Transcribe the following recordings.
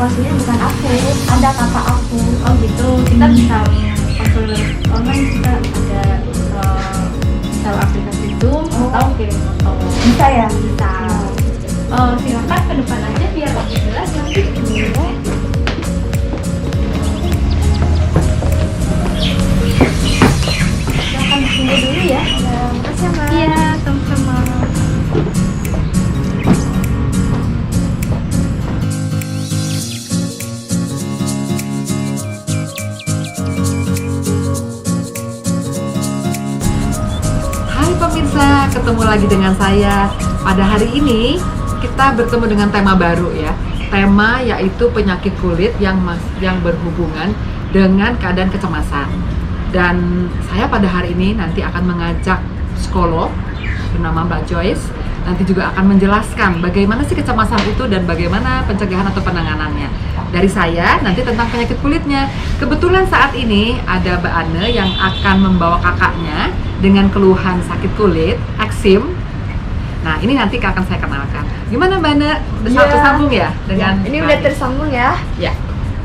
konsulnya bukan aku, ada kakak aku. Oh gitu, kita bisa konsul online, kita ada tahu aplikasi Zoom atau kirim foto. Bisa ya? Bisa. Silakan ke depan aja biar lebih jelas nanti. Silakan tunggu dulu ya. Makasih ya, Mbak. Iya, sama-sama. Pemirsa, ketemu lagi dengan saya. Pada hari ini kita bertemu dengan tema baru ya. Tema yaitu penyakit kulit yang berhubungan dengan keadaan kecemasan. Dan saya pada hari ini nanti akan mengajak psikolog bernama Mbak Joyce. Nanti juga akan menjelaskan bagaimana sih kecemasan itu dan bagaimana pencegahan atau penanganannya. Dari saya nanti tentang penyakit kulitnya. Kebetulan saat ini ada Mbak Anne yang akan membawa kakaknya dengan keluhan sakit kulit, eksim. Nah, ini nanti akan saya kenalkan. Gimana Mbak Anne? Udah tersambung ya dengan ini udah tersambung ya? Ya.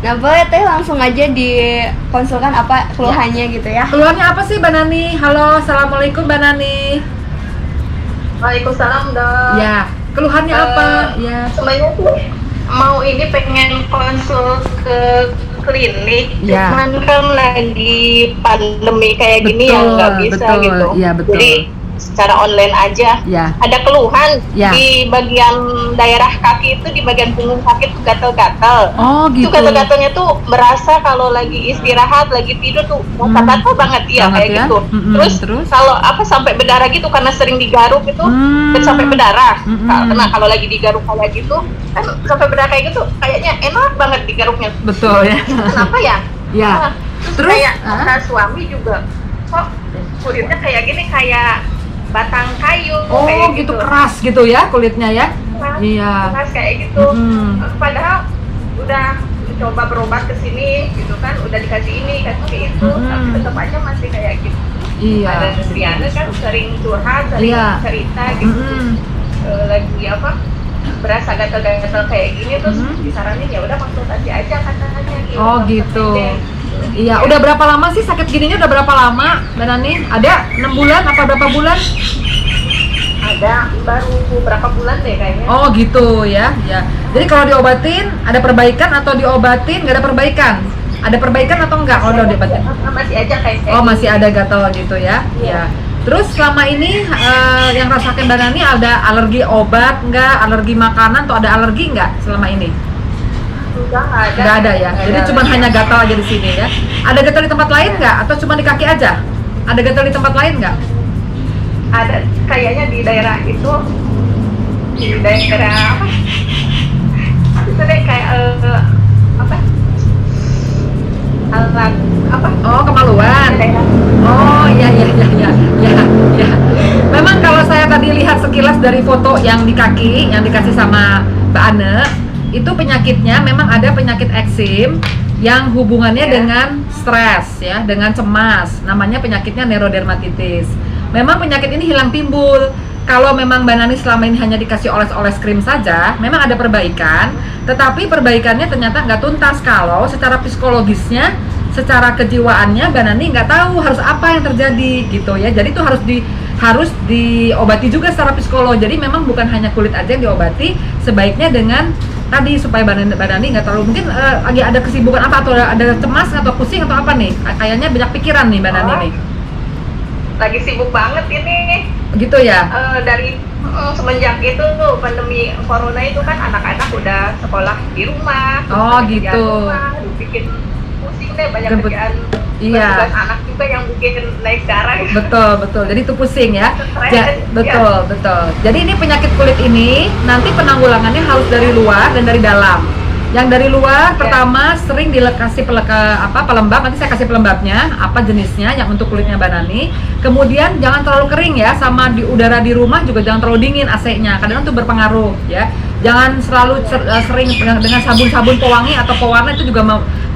Nah, boleh teh langsung aja dikonsulkan apa keluhannya gitu ya? Keluhannya apa sih Mbak Nani? Halo, assalamualaikum Mbak Nani. Waalaikumsalam dok. Ya, keluhannya apa? Ya. Sebenarnya tuh mau ini pengen konsul ke klinik, ya. Cuman kan lagi pandemi kayak gini yang nggak bisa betul. gitu. Iya, betul. Jadi secara online aja. Ya. Ada keluhan Ya. di bagian daerah kaki itu, di bagian punggung sakit gatal-gatal. Oh gitu. Itu gatal-gatalnya tuh berasa kalau lagi istirahat, lagi tidur tuh gatal banget ya Banget kayak ya? gitu. Terus kalau apa sampai berdarah gitu karena sering digaruk itu sampai berdarah. Karena kalau lagi digaruk kayak gitu kan sampai berdarah kayak gitu kayaknya enak banget digaruknya. Betul ya. Kenapa ya? Ya. Nah, terus kayak kata suami juga kok kulitnya kayak gini, kayak batang kayu. Oh kayak gitu, keras gitu ya kulitnya ya? Keras, Iya. keras kayak gitu. Padahal udah coba berobat ke sini gitu kan, udah dikasih ini, kasih itu, tapi tetap aja masih kayak gitu. Iya. Ada Triana kan sering curhat, sering cerita gitu. Lagi apa? Berasa gatal-gatal kayak gini, terus disaranin ya udah konsultasi aja katanya gitu. Oh gitu. Iya, udah berapa lama sih sakit gininya? Udah berapa lama, Mbak Nani? Ada 6 bulan apa berapa bulan? Ada baru berapa bulan deh kayaknya. Oh gitu ya, ya. Jadi kalau diobatin ada perbaikan atau diobatin nggak ada perbaikan? Ada perbaikan atau enggak kalau udah diobatin? Masih aja kayak Oh masih ada gatal gitu ya? Ya. Terus selama ini yang rasakan Mbak Nani ada alergi obat nggak? Alergi makanan atau ada alergi nggak selama ini? Enggak ada. Nggak ada ya? Jadi cuma hanya gatal aja di sini ya? Ada gatal di tempat lain nggak? Atau cuma di kaki aja? Ada gatal di tempat lain nggak? Ada kayaknya di daerah itu, di daerah apa? Itu deh kayak apa? Alat apa? Oh kemaluan. Oh iya. Memang kalau saya tadi lihat sekilas dari foto yang di kaki yang dikasih sama Mbak Anne, itu penyakitnya memang ada penyakit eksim yang hubungannya dengan stres ya, dengan cemas. Namanya penyakitnya neurodermatitis. Memang penyakit ini hilang timbul. Kalau memang Mbak Nani selama ini hanya dikasih oles-oles krim saja, memang ada perbaikan. Tetapi perbaikannya ternyata nggak tuntas kalau secara psikologisnya, secara kejiwaannya Mbak Nani nggak tahu harus apa yang terjadi gitu ya. Jadi itu harus diobati juga secara psikolog. Jadi memang bukan hanya kulit aja yang diobati, sebaiknya dengan tadi supaya Mbak Nani nggak terlalu mungkin lagi ada kesibukan apa atau ada cemas atau pusing atau apa nih? Kayaknya banyak pikiran nih Mbak Nani nih. lagi sibuk banget ini. Gitu ya. Dari semenjak itu tuh pandemi corona itu kan anak-anak udah sekolah di rumah. Oh, terus kerjaan gitu. rumah, aduh, bikin pusing deh, banyak Kebet- kerjaan. Iya. Tugas anak juga yang bikin naik darah. Betul. Jadi itu pusing ya. Stres, Betul. Jadi ini penyakit kulit ini nanti penanggulangannya harus dari luar dan dari dalam. Yang dari luar pertama sering kasih pelembab, nanti saya kasih pelembabnya, apa jenisnya yang untuk kulitnya Mbak Nani. Kemudian jangan terlalu kering ya, sama di udara di rumah juga jangan terlalu dingin AC-nya, kadang itu berpengaruh ya. Jangan selalu sering dengan sabun-sabun pewangi atau pewarna, itu juga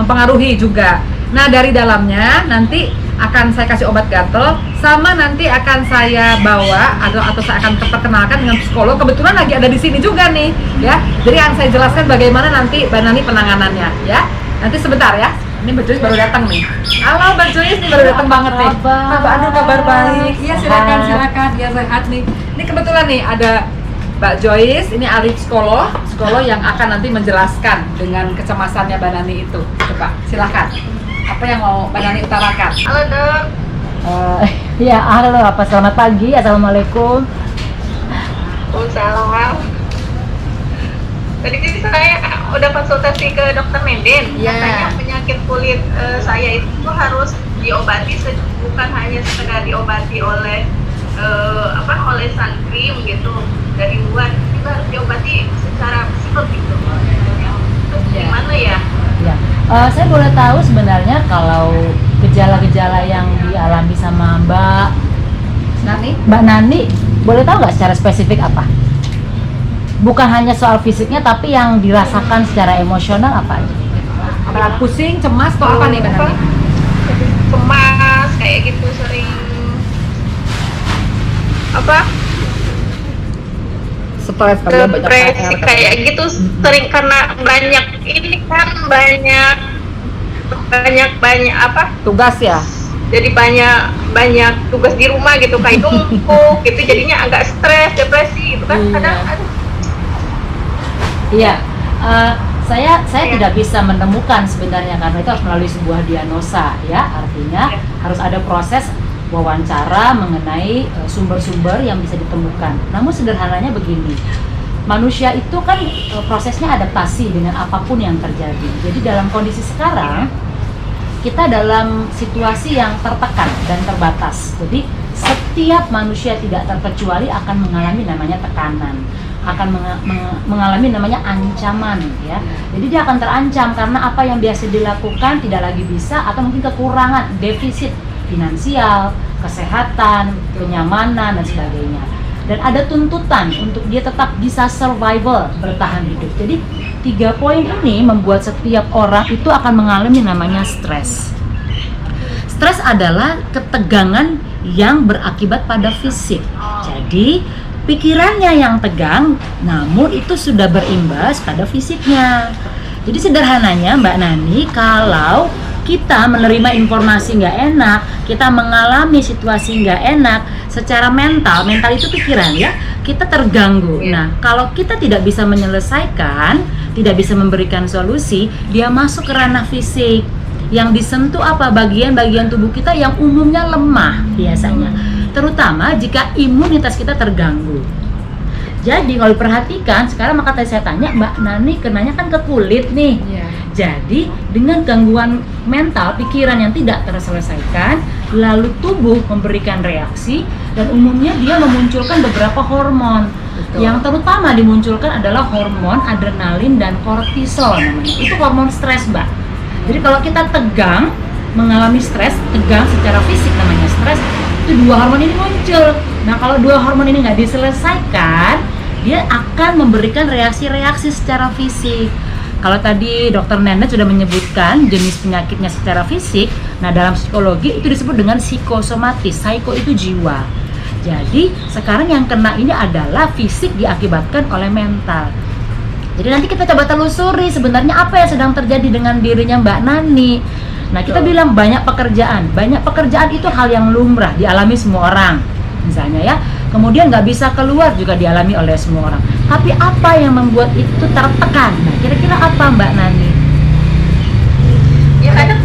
mempengaruhi juga. Nah, dari dalamnya nanti akan saya kasih obat gatel, sama nanti akan saya bawa atau saya akan perkenalkan dengan psikolog. Kebetulan lagi ada di sini juga nih, ya. Jadi akan saya jelaskan bagaimana nanti Mbak Nani penanganannya, ya. Nanti sebentar ya. Ini Mbak Joyce baru datang nih. Halo Mbak Joyce, nih baru datang banget nih. Aduh, kabar baik. Iya, silakan. Ya, sehat nih. Ini kebetulan nih ada Mbak Joyce, ini ahli psikolog yang akan nanti menjelaskan dengan kecemasannya Mbak Nani itu. Coba, silakan. Apa yang mau Mbak Nani utarakan? Halo dok. Ya, halo, selamat pagi, assalamualaikum. Waalaikumsalam. Tadi saya udah konsultasi ke dokter Menden. Iya. Katanya penyakit kulit saya itu harus diobati, bukan hanya sekedar diobati oleh oleh sun cream gitu dari luar, juga harus diobati secara psikologi gitu. Terus gimana ya? Ya, saya boleh tahu sebenarnya kalau gejala-gejala yang dialami sama Mbak Nani, boleh tahu nggak secara spesifik apa? Bukan hanya soal fisiknya, tapi yang dirasakan secara emosional apa aja? Apa pusing, cemas, atau apa nih Mbak Nani? Cemas kayak gitu, sering Stres kali ya, banyak depresi PR, kayak gitu, sering karena banyak ini kan banyak tugas ya. jadi banyak tugas di rumah gitu, kayak numpuk gitu, jadinya agak stres, depresi gitu kan. Kadang aduh, Iya, saya tidak bisa menemukan sebenarnya karena itu harus melalui sebuah diagnosa ya, artinya harus ada proses wawancara mengenai sumber-sumber yang bisa ditemukan. Namun sederhananya begini, manusia itu kan prosesnya adaptasi dengan apapun yang terjadi. Jadi dalam kondisi sekarang kita dalam situasi yang tertekan dan terbatas. Jadi setiap manusia tidak terkecuali akan mengalami namanya tekanan, akan mengalami namanya ancaman ya. Jadi dia akan terancam karena apa yang biasa dilakukan tidak lagi bisa, atau mungkin kekurangan, defisit finansial, kesehatan, kenyamanan dan sebagainya. Dan ada tuntutan untuk dia tetap bisa survival, bertahan hidup. Jadi 3 poin ini membuat setiap orang itu akan mengalami namanya stres. Stres adalah ketegangan yang berakibat pada fisik. Jadi pikirannya yang tegang, namun itu sudah berimbas pada fisiknya. Jadi sederhananya Mbak Nani, kalau kita menerima informasi nggak enak, kita mengalami situasi nggak enak, secara mental itu pikiran ya, kita terganggu. Nah, kalau kita tidak bisa menyelesaikan, tidak bisa memberikan solusi, dia masuk ke ranah fisik. Yang disentuh apa? Bagian-bagian tubuh kita yang umumnya lemah biasanya, terutama jika imunitas kita terganggu. Jadi kalau diperhatikan sekarang, maka tadi saya tanya Mbak Nani kenanya kan ke kulit nih. Jadi dengan gangguan mental, pikiran yang tidak terselesaikan, lalu tubuh memberikan reaksi dan umumnya dia memunculkan beberapa hormon. Yang terutama dimunculkan adalah hormon adrenalin dan kortisol namanya. Itu hormon stres, Mbak. Jadi kalau kita tegang, mengalami stres, tegang secara fisik namanya stres, itu 2 hormon ini muncul. Nah, kalau 2 hormon ini nggak diselesaikan, dia akan memberikan reaksi-reaksi secara fisik. Kalau tadi Dr. Nenek sudah menyebutkan jenis penyakitnya secara fisik, nah dalam psikologi itu disebut dengan psikosomatis. Psycho itu jiwa. Jadi sekarang yang kena ini adalah fisik diakibatkan oleh mental. Jadi nanti kita coba telusuri sebenarnya apa yang sedang terjadi dengan dirinya Mbak Nani. Nah, kita bilang banyak pekerjaan itu hal yang lumrah dialami semua orang, misalnya ya. Kemudian nggak bisa keluar juga dialami oleh semua orang. Tapi apa yang membuat itu tertekan? Nah, kira-kira apa Mbak Nani? Ya kadang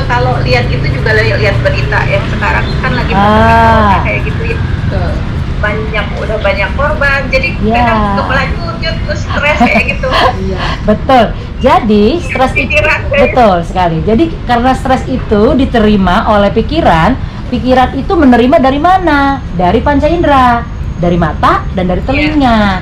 kalau lihat itu juga lihat berita yang sekarang kan lagi kayak gitu ya. Betul. Udah banyak korban, jadi Ya. kadang kepelanjut terus stres kayak gitu. Iya. Betul. Jadi stres itu Pikiran. betul sekali. Jadi karena stres itu diterima oleh pikiran, pikiran itu menerima dari mana? Dari panca indera, dari mata dan dari telinga.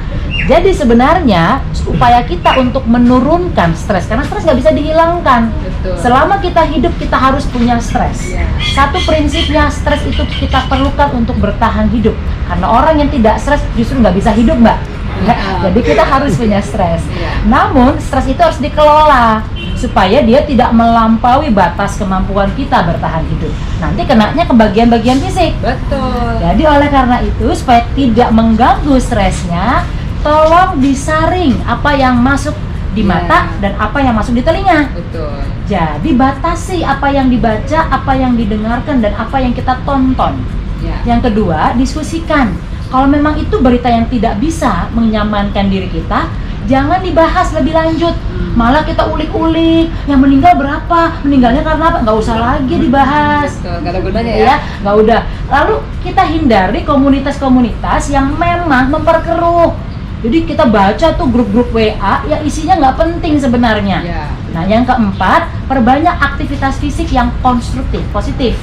Jadi sebenarnya upaya kita untuk menurunkan stres, karena stres nggak bisa dihilangkan. Betul. Selama kita hidup kita harus punya stres. Iya. Satu prinsipnya stres itu kita perlukan untuk bertahan hidup. Karena orang yang tidak stres justru nggak bisa hidup, Mbak. Ya, jadi kita harus punya stres. Iya. Namun stres itu harus dikelola supaya dia tidak melampaui batas kemampuan kita bertahan hidup. Nanti kenanya ke bagian-bagian fisik. Betul. Jadi oleh karena itu supaya tidak mengganggu stresnya, tolong disaring apa yang masuk di Iya. mata dan apa yang masuk di telinga. Betul. Jadi batasi apa yang dibaca, apa yang didengarkan dan apa yang kita tonton. Ya. Yang kedua, diskusikan. Kalau memang itu berita yang tidak bisa menyamankan diri kita, jangan dibahas lebih lanjut. Malah kita ulik-ulik, yang meninggal berapa, meninggalnya karena apa, nggak usah lagi dibahas. Betul. Gak ada gunanya ya. Ya, nggak udah. Lalu kita hindari komunitas-komunitas yang memang memperkeruh. Jadi kita baca tuh grup-grup WA yang isinya nggak penting sebenarnya. Ya. Nah, yang keempat, perbanyak aktivitas fisik yang konstruktif, positif.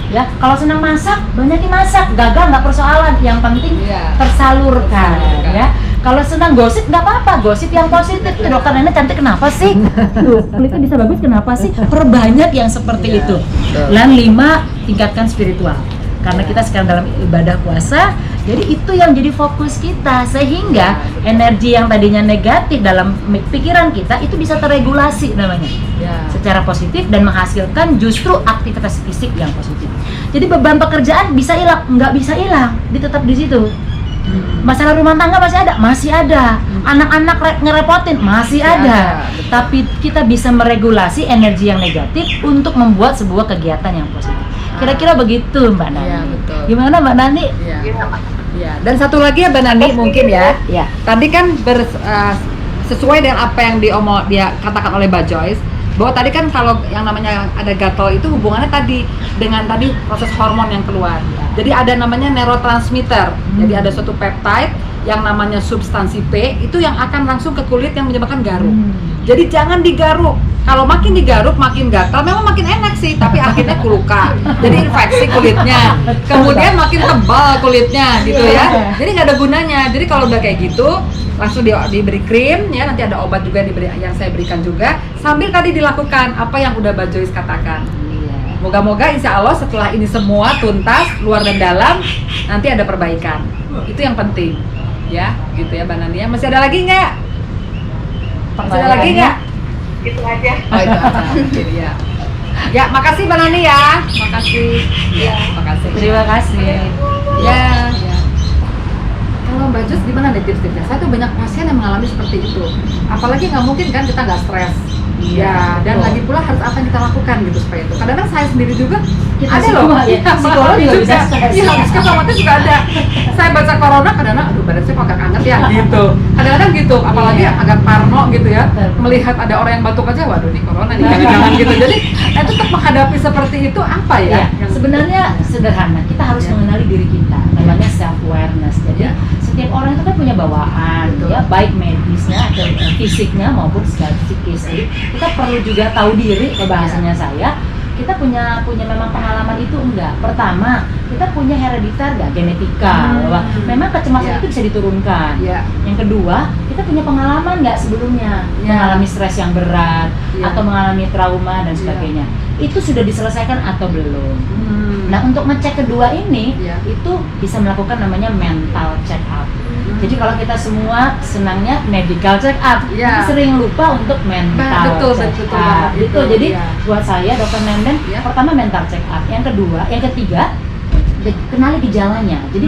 Ya, kalau senang masak, banyakin masak, gagal nggak persoalan, yang penting Iya. tersalurkan. Tersalurkan. Ya. Kalau senang gosip nggak apa-apa, gosip yang positif. Tuh, dokter Nenek cantik kenapa sih? Tuh, kulitnya bisa bagus kenapa sih? Perbanyak yang seperti Iya, itu. betul. Dan 5, tingkatkan spiritual. Karena kita sekarang dalam ibadah puasa, jadi itu yang jadi fokus kita, sehingga energi yang tadinya negatif dalam pikiran kita itu bisa terregulasi namanya Ya. secara positif dan menghasilkan justru aktivitas fisik yang positif. Jadi beban pekerjaan bisa hilang, nggak bisa hilang, dia tetap di situ. Masalah rumah tangga masih ada, masih ada. Anak-anak ngerepotin, masih ada. betul. Tapi kita bisa meregulasi energi yang negatif untuk membuat sebuah kegiatan yang positif. Kira-kira begitu, Mbak Nani. Iya, betul. Gimana, Mbak Nani? Iya. Gitu. Ya. Dan satu lagi ya, Mbak Nani mungkin ya. Ya. Tadi kan sesuai dengan apa yang dia katakan oleh Mbak Joyce, bahwa tadi kan kalau yang namanya ada gatal itu hubungannya tadi dengan tadi proses hormon yang keluar. Jadi ada namanya neurotransmitter. Jadi ada suatu peptide yang namanya substansi P itu yang akan langsung ke kulit yang menyebabkan garuk. Jadi jangan digaruk. Kalau makin digaruk makin gatal, memang makin enak sih, tapi akhirnya luka. Jadi infeksi kulitnya. Kemudian makin tebal kulitnya gitu ya. Jadi nggak ada gunanya. Jadi kalau udah kayak gitu, langsung diberi krim ya, nanti ada obat juga yang saya berikan juga. Sambil tadi dilakukan apa yang udah Mbak Joyce katakan. Moga-moga insya Allah setelah ini semua tuntas, luar dan dalam, nanti ada perbaikan. Itu yang penting. Ya, gitu ya Mbak Nania. Masih ada lagi nggak? Masih ada lagi nggak? Gitu aja. Oh, itu aja. Oke, ya. Ya, makasih Mbak Nani ya. Makasih. Ya, makasih. Terima kasih. Ya. Kalau Mbak Jus gimana nih tips-tipsnya? Saya tuh banyak pasien yang mengalami seperti itu. Apalagi nggak mungkin kan kita nggak stres. Ya, dan lagi pula harus apa yang kita lakukan gitu supaya itu. Kadang-kadang saya sendiri juga Kita ada semua, loh. ya, psikolog juga bisa stres. Iya, psikosomatis juga ada. Saya baca corona kadang-kadang aduh badan saya kok agak anget ya gitu. Kadang-kadang gitu, apalagi Iya. agak parno gitu ya. Betul. Melihat ada orang yang batuk aja, waduh nih corona nih jangan-jangan gitu. Jadi, itu tetap menghadapi seperti itu apa ya? Ya, sebenarnya sederhana. Kita harus mengenali diri kita. Namanya self awareness. Jadi setiap orang itu kan punya bawaan, ya, baik medisnya atau fisiknya maupun secara psikis. Jadi kita perlu juga tahu diri. Bahasanya saya, kita punya memang pengalaman itu enggak. Pertama, kita punya hereditar enggak, genetika, bahwa memang kecemasan Ya. itu bisa diturunkan. Ya. Yang kedua, kita punya pengalaman nggak sebelumnya Ya. mengalami stres yang berat Ya. atau mengalami trauma dan sebagainya. Itu sudah diselesaikan atau belum? Nah, untuk ngecek kedua ini, Ya. itu bisa melakukan namanya mental check up. Jadi kalau kita semua senangnya medical check up, Ya. tapi sering lupa untuk mental Betul, check betul up. banget Gitu. itu, Jadi ya. buat saya, Dokter Nenden, Ya. pertama mental check up. Yang ketiga, kenali gejalanya. Jadi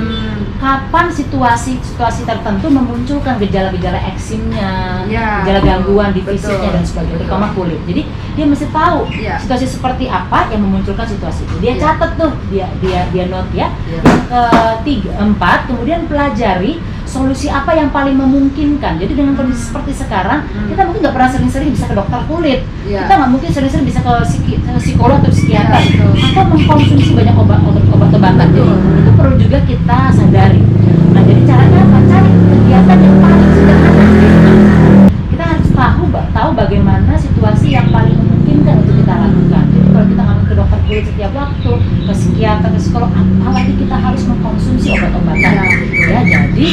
kapan situasi tertentu memunculkan gejala-gejala eksimnya, Ya, gejala gangguan di betul, fisiknya dan sebagainya, betul. terutama kulit. Jadi dia mesti tahu Ya. situasi seperti apa yang memunculkan situasi itu. Dia Ya. catat tuh, dia note ya. Ya. Yang 4, kemudian pelajari solusi apa yang paling memungkinkan. Jadi dengan kondisi seperti sekarang, kita mungkin nggak pernah sering-sering bisa ke dokter kulit, Iya. kita nggak mungkin sering-sering bisa ke psikolog atau psikiater, Iya, betul. atau mengkonsumsi banyak obat-obatan. Jadi itu perlu juga kita sadari. Nah, jadi caranya apa? Cari kegiatan yang paling sederhana. Kita harus tahu bagaimana situasi yang paling memungkinkan untuk kita lakukan. Jadi kalau kita nggak ke dokter kulit setiap waktu, ke psikiater, ke psikolog, apalagi kita harus mengkonsumsi obat-obatan. Ya, jadi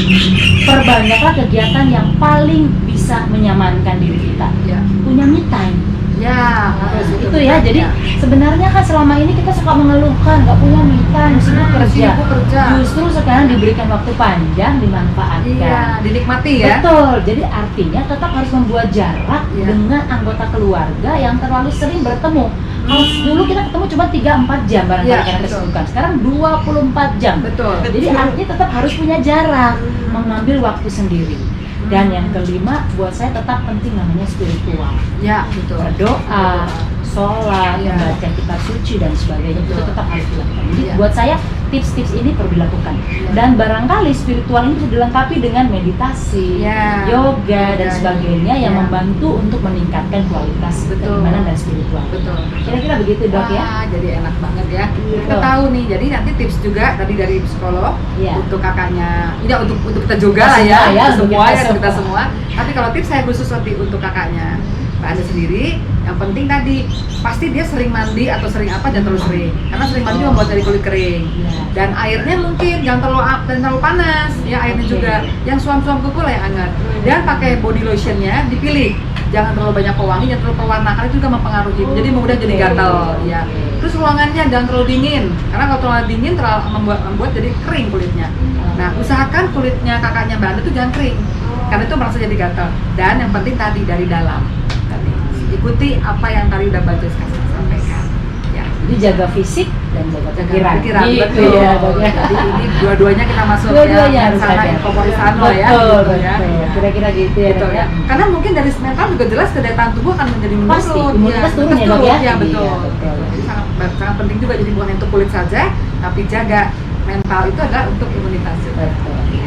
perbanyaklah kegiatan yang paling bisa menyamankan diri kita. Ya. Punya me time. Ya, harus Itu ya. Jadi sebenarnya kan selama ini kita suka mengeluhkan nggak punya me time, sibuk kerja. sibuk kerja. Justru sekarang diberikan waktu panjang, dimanfaatkan. Iya, dinikmati ya. Betul, jadi artinya tetap harus membuat jarak Iya. dengan anggota keluarga yang terlalu sering bertemu. Kalau dulu kita ketemu cuma 3-4 jam barangkali Iya, karena betul. kesibukan. Sekarang 24 jam. Betul. Jadi artinya tetap harus punya jarak, mengambil waktu sendiri. Dan yang kelima, buat saya tetap penting namanya spiritual. Ya, betul. Berdoa, sholat, Iya. membaca kitab suci dan sebagainya itu Betul. tetap harus dilakukan. Jadi Iya. buat saya tips-tips ini perlu dilakukan. Dan barangkali spiritual ini bisa dilengkapi dengan meditasi, Iya. yoga dan Yoga, sebagainya yang iya. membantu untuk meningkatkan kualitas Betul. keimanan dan spiritual. Betul. Kira-kira begitu, Dok, ya? Wah, jadi enak banget ya. Iya. Kita tahu nih, jadi nanti tips juga tadi dari psikolog Iya. untuk kakaknya, ya untuk kita juga lah Semua ya, ya, untuk untuk semua kita ya, untuk kita semua. semua. Tapi kalau tips saya khusus nanti untuk kakaknya Mbak Anda sendiri, yang penting tadi pasti dia sering mandi atau sering apa jangan terlalu sering, karena sering mandi juga membuat dari kulit kering. Iya. Dan airnya mungkin jangan terlalu panas, ya airnya Oke. juga yang suam-suam kuku lah yang hangat. Dan pakai body lotionnya dipilih, jangan terlalu banyak pewangi, jangan terlalu pewarna, karena itu juga mempengaruhi, jadi mudah jadi Oke. gatal. Ya. Terus ruangannya jangan terlalu dingin, karena kalau terlalu dingin terlalu membuat jadi kering kulitnya. Nah, usahakan kulitnya kakaknya Mbak Anda itu jangan kering, karena itu merasa jadi gatal. Dan yang penting tadi dari dalam, tadi ikuti apa yang tadi udah Mbak Joyce kasih sampaikan. Ya. Jadi jaga fisik dan jaga pikiran. Pikiran, Gitu betul. ya, Dok, ya. Jadi ini dua-duanya kita masuk Dua-duanya ya, harus sana ada. incorporisano ya, Betul, gitu ya. betul. Kira-kira gitu ya, Gitu Dok, ya. Karena mungkin dari mental juga jelas kedaya tahan tubuh akan menjadi menurun. Pasti, imunitas turun ya, Dok, ya? Ya, betul. Iya, betul. Jadi sangat penting juga, jadi bukan untuk kulit saja, tapi jaga mental itu adalah untuk imunitas juga. Betul. Iya.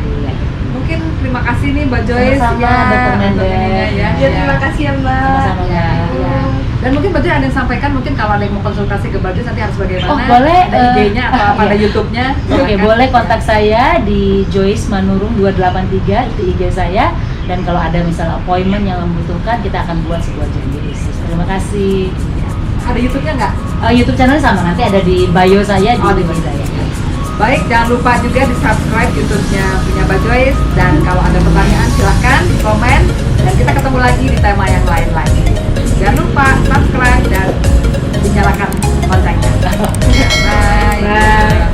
Mungkin terima kasih nih Mbak Joyce Sama-sama, ya, Dr. Mendes. untuk ininya ya. Ya, terima kasih ya Mbak. Sama-sama, Ya, Mbak. ya. Dan mungkin Mbak Joyce ada yang sampaikan, mungkin kalau ada yang mau konsultasi ke Mbak Joyce nanti harus bagaimana? Oh, boleh, Ada IG-nya atau apa, ada iya. YouTube-nya? Oke, Silakan. boleh kontak saya di Joyce Manurung 283, itu IG saya. Dan kalau ada misalnya appointment yang membutuhkan, kita akan buat sebuah janji khusus. Terima kasih. Ada YouTube-nya nggak? YouTube channel sama, nanti ada di bio saya, Oh, di di bio. bio saya. Baik, jangan lupa juga di subscribe YouTube-nya punya Mbak Joyce. Dan kalau ada pertanyaan silahkan di komen. Dan kita ketemu lagi di tema yang lain lagi. Jangan lupa subscribe dan dinyalakan loncengnya. Bye. Bye.